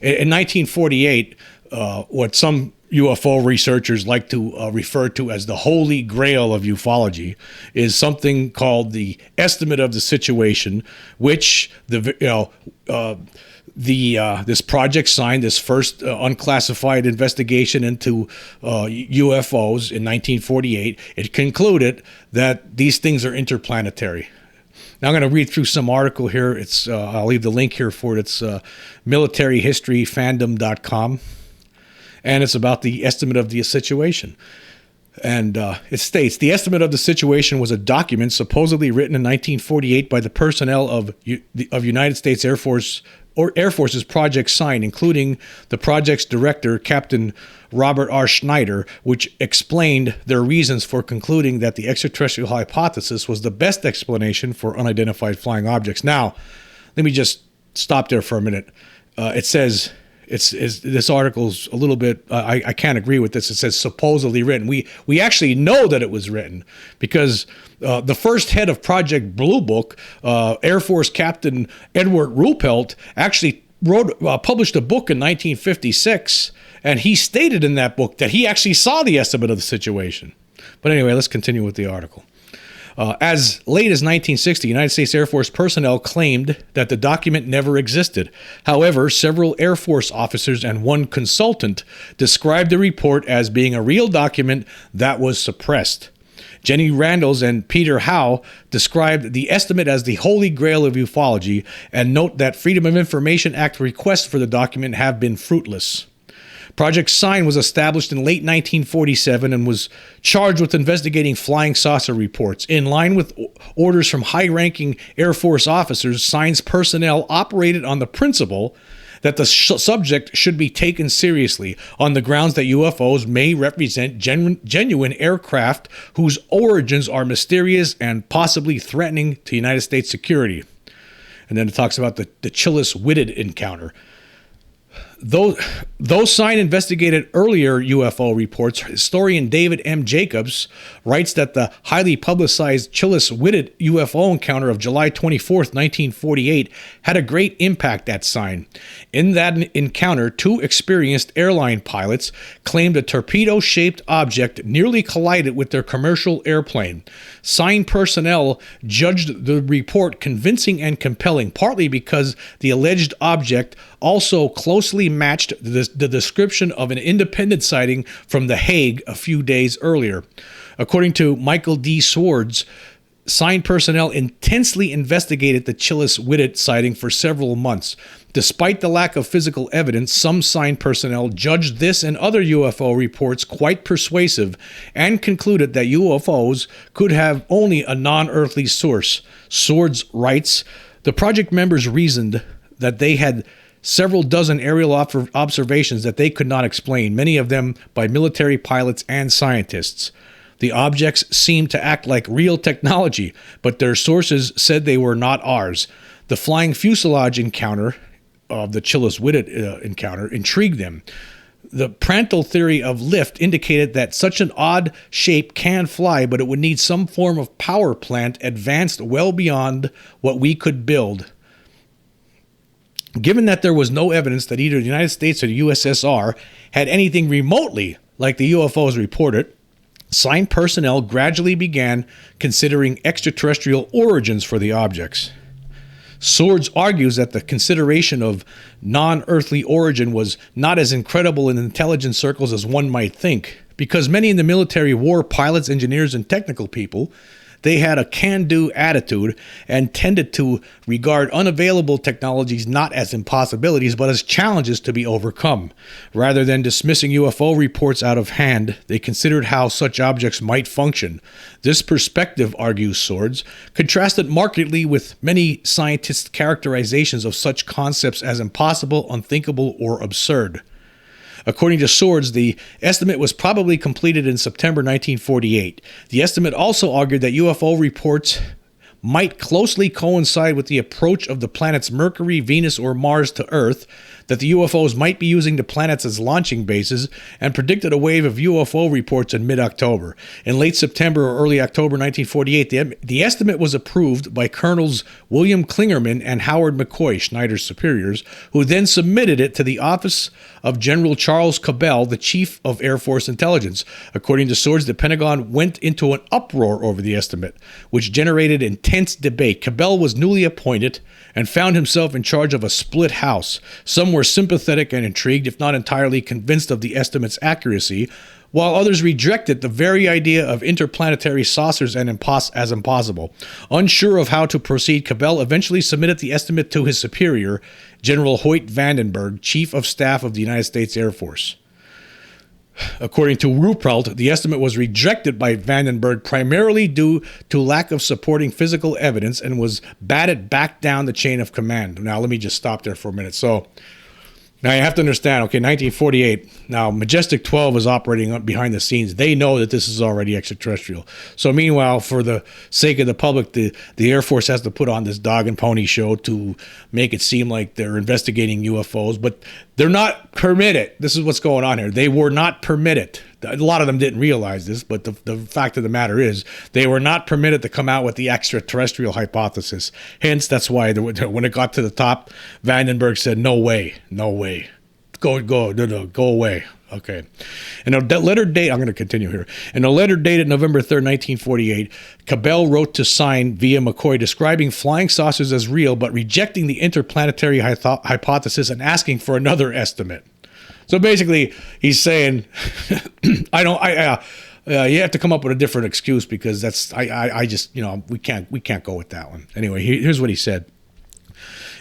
in 1948, what some UFO researchers like to refer to as the Holy Grail of Ufology is something called the estimate of the situation, which this project signed this first unclassified investigation into UFOs in 1948. It concluded that these things are interplanetary. Now I'm going to read through some article here. It's I'll leave the link here for it. It's militaryhistoryfandom.com, and it's about the estimate of the situation. And it states, the estimate of the situation was a document supposedly written in 1948 by the personnel of United States Air Force's Project Sign, including the project's director, Captain Robert R. Schneider, which explained their reasons for concluding that the extraterrestrial hypothesis was the best explanation for unidentified flying objects. Now, let me just stop there for a minute. It says... this article's a little bit, I can't agree with this. It says supposedly written. We actually know that it was written because the first head of Project Blue Book, Air Force Captain Edward Ruppelt, actually published a book in 1956, and he stated in that book that he actually saw the estimate of the situation. But anyway, let's continue with the article. As late as 1960, United States Air Force personnel claimed that the document never existed. However, several Air Force officers and one consultant described the report as being a real document that was suppressed. Jenny Randles and Peter Howe described the estimate as the Holy Grail of Ufology and note that Freedom of Information Act requests for the document have been fruitless. Project Sign was established in late 1947 and was charged with investigating flying saucer reports. In line with orders from high-ranking Air Force officers, Sign's personnel operated on the principle that the subject should be taken seriously on the grounds that UFOs may represent genuine aircraft whose origins are mysterious and possibly threatening to United States security. And then it talks about the Chillis-Whitted encounter. Though Sign investigated earlier UFO reports, historian David M. Jacobs writes that the highly publicized Chillis-Whitted UFO encounter of July 24, 1948, had a great impact at Sign. In that encounter, two experienced airline pilots claimed a torpedo-shaped object nearly collided with their commercial airplane. Sign personnel judged the report convincing and compelling, partly because the alleged object also closely matched the description of an independent sighting from The Hague a few days earlier. According to Michael D. Swords, Sign personnel intensely investigated the Chillis-Whitted sighting for several months. Despite the lack of physical evidence, some Sign personnel judged this and other UFO reports quite persuasive and concluded that UFOs could have only a non-earthly source. Swords writes, the project members reasoned that they had several dozen aerial observations that they could not explain, many of them by military pilots and scientists. The objects seemed to act like real technology, but their sources said they were not ours. The flying fuselage encounter of the Chillis-Whitted encounter intrigued them. The Prandtl theory of lift indicated that such an odd shape can fly, but it would need some form of power plant advanced well beyond what we could build. Given that there was no evidence that either the United States or the USSR had anything remotely like the UFOs reported, Sign personnel gradually began considering extraterrestrial origins for the objects. Swords argues that the consideration of non-earthly origin was not as incredible in intelligence circles as one might think, because many in the military were pilots, engineers, and technical people. They had a can-do attitude and tended to regard unavailable technologies not as impossibilities, but as challenges to be overcome. Rather than dismissing UFO reports out of hand, they considered how such objects might function. This perspective, argues Swords, contrasted markedly with many scientists' characterizations of such concepts as impossible, unthinkable, or absurd. According to Swords, the estimate was probably completed in September 1948. The estimate also argued that UFO reports might closely coincide with the approach of the planets Mercury, Venus, or Mars to Earth. that the UFOs might be using the planets as launching bases and predicted a wave of UFO reports in mid-October. In late September or early October 1948, the estimate was approved by Colonels William Klingerman and Howard McCoy, Schneider's superiors, who then submitted it to the office of General Charles Cabell, the Chief of Air Force Intelligence. According to sources, the Pentagon went into an uproar over the estimate, which generated intense debate. Cabell was newly appointed and found himself in charge of a split house. Some were sympathetic and intrigued, if not entirely convinced of the estimate's accuracy, while others rejected the very idea of interplanetary saucers as impossible. Unsure of how to proceed, Cabell eventually submitted the estimate to his superior, General Hoyt Vandenberg, Chief of Staff of the United States Air Force. According to Ruppelt, the estimate was rejected by Vandenberg primarily due to lack of supporting physical evidence and was batted back down the chain of command. Now, let me just stop there for a minute. So, now you have to understand, okay, 1948, now Majestic 12 is operating behind the scenes. They know that this is already extraterrestrial. So meanwhile, for the sake of the public, the Air Force has to put on this dog and pony show to make it seem like they're investigating UFOs, but they're not permitted. This is what's going on here. They were not permitted. A lot of them didn't realize this, but the fact of the matter is they were not permitted to come out with the extraterrestrial hypothesis. Hence, that's why when it got to the top, Vandenberg said, no way, go away. Okay. And a letter date, I'm going to continue here. In a letter dated November 3rd, 1948, Cabell wrote to sign via McCoy describing flying saucers as real, but rejecting the interplanetary hypothesis and asking for another estimate. So basically, he's saying, you have to come up with a different excuse because we can't go with that one. Anyway, here's what he said.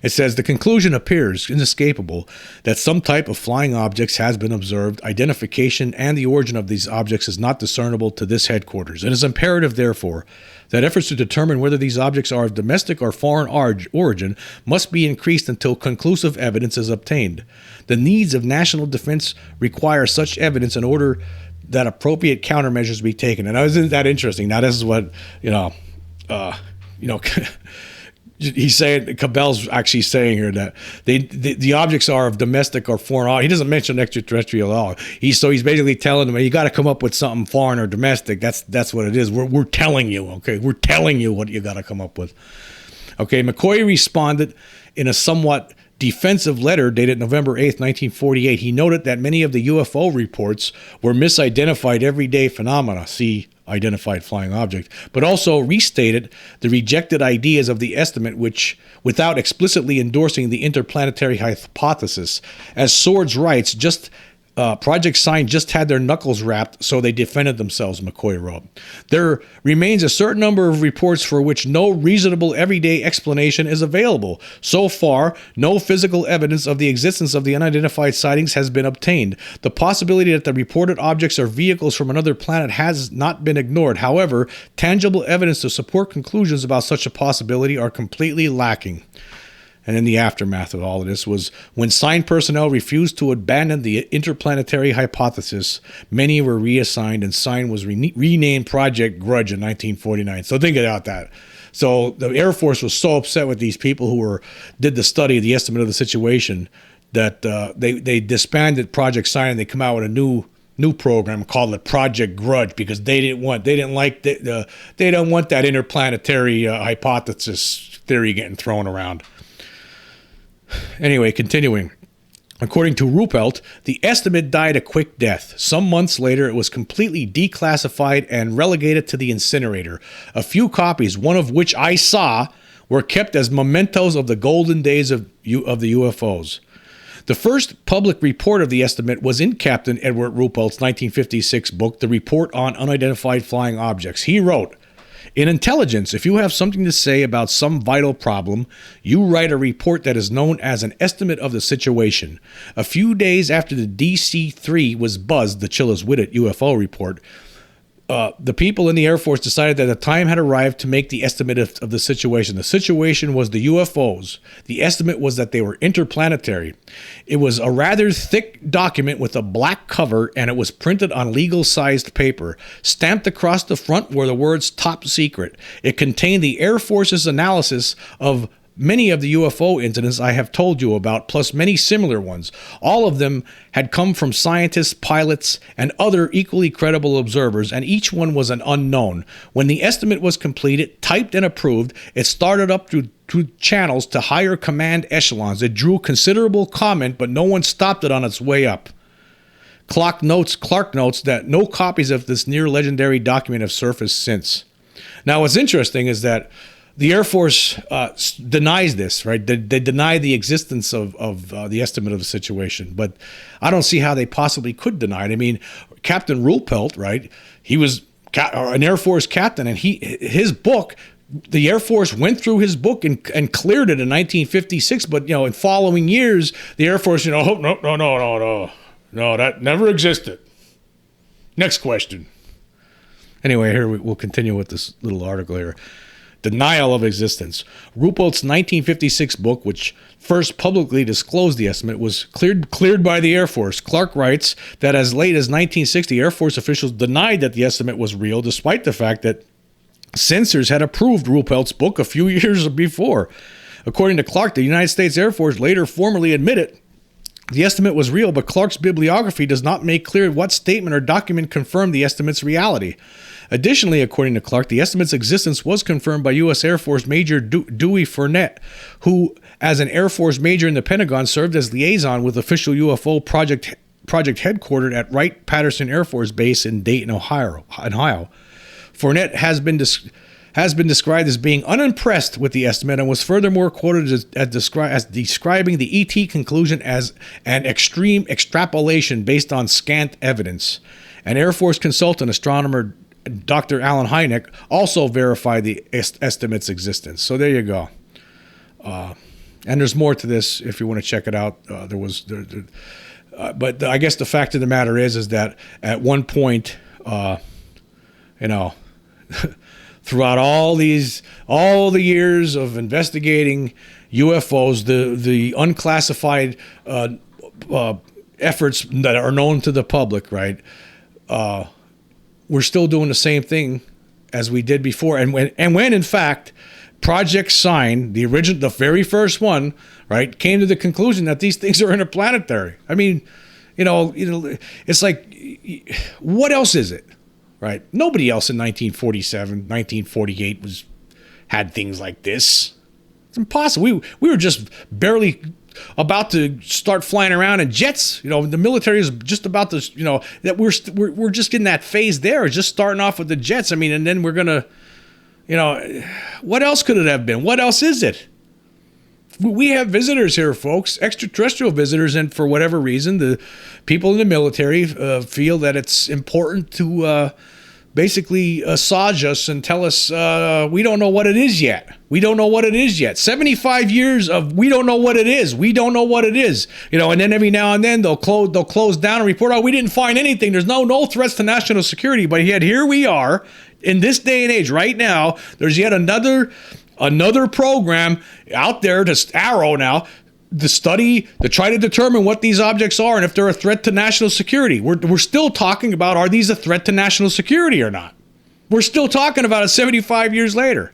It says, the conclusion appears inescapable that some type of flying objects has been observed. Identification and the origin of these objects is not discernible to this headquarters. It is imperative, therefore, that efforts to determine whether these objects are of domestic or foreign origin must be increased until conclusive evidence is obtained. The needs of national defense require such evidence in order that appropriate countermeasures be taken. And isn't that interesting? Now, this is what, he's saying, Cabell's actually saying here that the objects are of domestic or foreign. He doesn't mention extraterrestrial at all. He's basically telling them, you got to come up with something foreign or domestic. That's what it is. We're telling you, okay? We're telling you what you got to come up with. Okay, McCoy responded in a somewhat defensive letter dated November 8th, 1948. He noted that many of the UFO reports were misidentified everyday phenomena. See, identified flying object, but also restated the rejected ideas of the estimate, which, without explicitly endorsing the interplanetary hypothesis. As Swords writes, Project Sign just had their knuckles rapped, so they defended themselves, McCoy wrote. There remains a certain number of reports for which no reasonable everyday explanation is available. So far, no physical evidence of the existence of the unidentified sightings has been obtained. The possibility that the reported objects are vehicles from another planet has not been ignored. However, tangible evidence to support conclusions about such a possibility are completely lacking. And in the aftermath of all of this was when Sign personnel refused to abandon the interplanetary hypothesis, many were reassigned and Sign was renamed Project Grudge in 1949. So think about that. So the Air Force was so upset with these people who did the study, the estimate of the situation, that they disbanded Project Sign and they come out with a new program called it Project Grudge because they don't want that interplanetary hypothesis theory getting thrown around. Anyway, continuing. According to Ruppelt, the estimate died a quick death. Some months later, it was completely declassified and relegated to the incinerator. A few copies, one of which I saw, were kept as mementos of the golden days of the UFOs. The first public report of the estimate was in Captain Edward Ruppelt's 1956 book, The Report on Unidentified Flying Objects. He wrote, in intelligence, if you have something to say about some vital problem, you write a report that is known as an estimate of the situation. A few days after the DC-3 was buzzed, the Chillis-Whitted UFO report, the people in the Air Force decided that the time had arrived to make the estimate of the situation. The situation was the UFOs. The estimate was that they were interplanetary. It was a rather thick document with a black cover, and it was printed on legal-sized paper. Stamped across the front were the words "Top Secret." It contained the Air Force's analysis of many of the UFO incidents I have told you about, plus many similar ones. All of them had come from scientists, pilots, and other equally credible observers, and each one was an unknown. When the estimate was completed, typed, and approved, it started up through channels to higher command echelons. It drew considerable comment, but no one stopped it on its way up. Clark notes that no copies of this near-legendary document have surfaced since. Now, what's interesting is that the Air Force denies this, right? They deny the existence of the estimate of the situation, but I don't see how they possibly could deny it. I mean, Captain Ruppelt, right? He was an Air Force captain, and his book, the Air Force went through his book and cleared it in 1956. But in following years, the Air Force, no, that never existed. Next question. Anyway, here we'll continue with this little article here. Denial of existence. Ruppelt's 1956 book, which first publicly disclosed the estimate, was cleared by the Air Force. Clark writes that as late as 1960, Air Force officials denied that the estimate was real, despite the fact that censors had approved Ruppelt's book a few years before. According to Clark, the United States Air Force later formally admitted the estimate was real, but Clark's bibliography does not make clear what statement or document confirmed the estimate's reality. Additionally, according to Clark, the estimate's existence was confirmed by U.S. Air Force Major Dewey Fournette, who, as an Air Force major in the Pentagon, served as liaison with official UFO project headquartered at Wright-Patterson Air Force Base in Dayton, Ohio. Fournette has been described as being unimpressed with the estimate and was furthermore quoted as describing the ET conclusion as an extreme extrapolation based on scant evidence. An Air Force consultant, astronomer Dr. Alan Hynek, also verified the estimate's existence. So there you go. And there's more to this if you want to check it out. But I guess the fact of the matter is that at one point, throughout all the years of investigating UFOs, the unclassified efforts that are known to the public, right? We're still doing the same thing as we did before, and when in fact Project Sign, the very first one, right, came to the conclusion that these things are interplanetary. I mean, it's like, what else is it? Right? Nobody else in 1947, 1948 had things like this. It's impossible. We were just barely about to start flying around in jets. The military is just about to, that we're just in that phase there, just starting off with the jets. I mean, and then we're gonna, what else could it have been? What else is it? We have visitors here, folks, extraterrestrial visitors, and for whatever reason, the people in the military feel that it's important to basically assuage us and tell us we don't know what it is yet. We don't know what it is yet. 75 years of we don't know what it is. We don't know what it is. And then every now and then they'll close down and report, we didn't find anything. There's no threats to national security. But yet here we are in this day and age right now. There's yet another program out there to Arrow now to try to determine what these objects are and if they're a threat to national security. We're still talking about, are these a threat to national security or not? We're still talking about it 75 years later.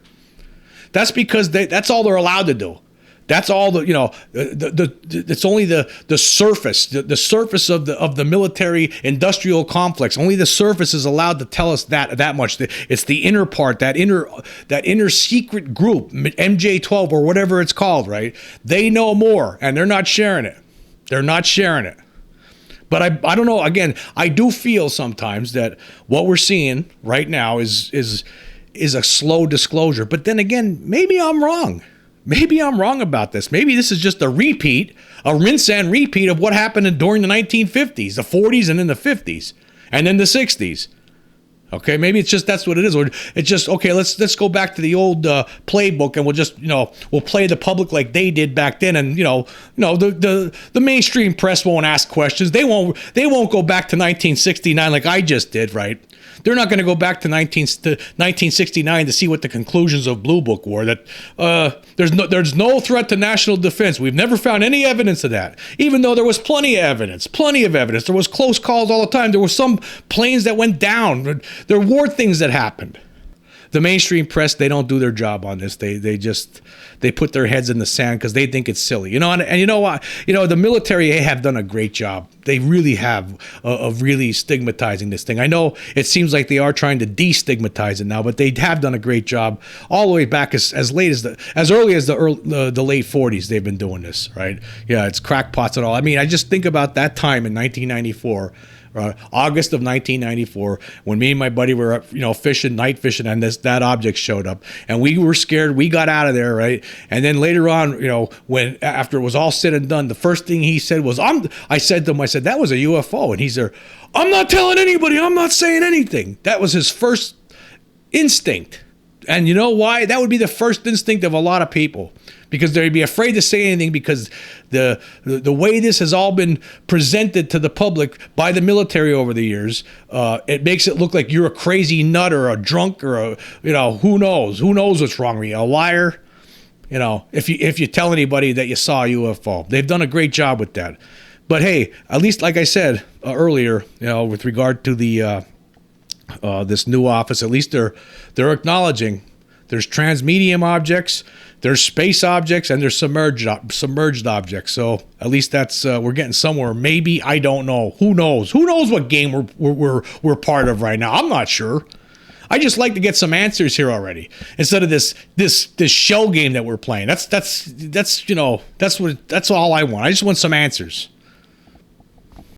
That's because that's all they're allowed to do. That's all it's only the surface, the surface of the military industrial complex. Only the surface is allowed to tell us that much. It's the inner part, that inner secret group, MJ12 or whatever it's called, right? They know more, and they're not sharing it. But I don't know. Again, I do feel sometimes that what we're seeing right now is a slow disclosure. But then again, maybe I'm wrong. Maybe I'm wrong about this. Maybe this is just a rinse and repeat of what happened during the 1950s, the 40s, and then the 50s, and then the 60s. Okay, maybe it's just that's what it is. Or it's just, okay, let's go back to the old playbook, and we'll just, we'll play the public like they did back then, and the mainstream press won't ask questions. They won't go back to 1969 like I just did, right? They're not going to go back to 1969 to see what the conclusions of Blue Book were. That there's no threat to national defense. We've never found any evidence of that, even though there was plenty of evidence. There was close calls all the time. There were some planes that went down. There were things that happened. the mainstream press, they don't do their job on this. They put their heads in the sand because they think it's silly, and you know what, the military have done a great job. They really have of really stigmatizing this thing. I know it seems like they are trying to destigmatize it now, but they have done a great job all the way back as early as the late 40s. They've been doing this, right? Yeah, it's crackpots and all. I mean, I just think about that time in 1994. August of 1994, when me and my buddy were fishing, night fishing, and that object showed up, and we were scared. We got out of there, right? And then later on, when after it was all said and done, the first thing he said was, I said to him, that was a UFO, and he's there, I'm not telling anybody, I'm not saying anything. That was his first instinct. And you know why? That would be the first instinct of a lot of people, because they'd be afraid to say anything, because the way this has all been presented to the public by the military over the years, it makes it look like you're a crazy nut or a drunk or who knows what's wrong with you, a liar. If you tell anybody that you saw a UFO, they've done a great job with that. But hey, at least like I said earlier, with regard to the this new office, at least they're acknowledging there's transmedium objects, there's space objects, and there's submerged objects. So at least that's we're getting somewhere. Maybe, I don't know. Who knows? Who knows what game we're part of right now? I'm not sure. I just like to get some answers here already, instead of this shell game that we're playing. That's all I want. I just want some answers.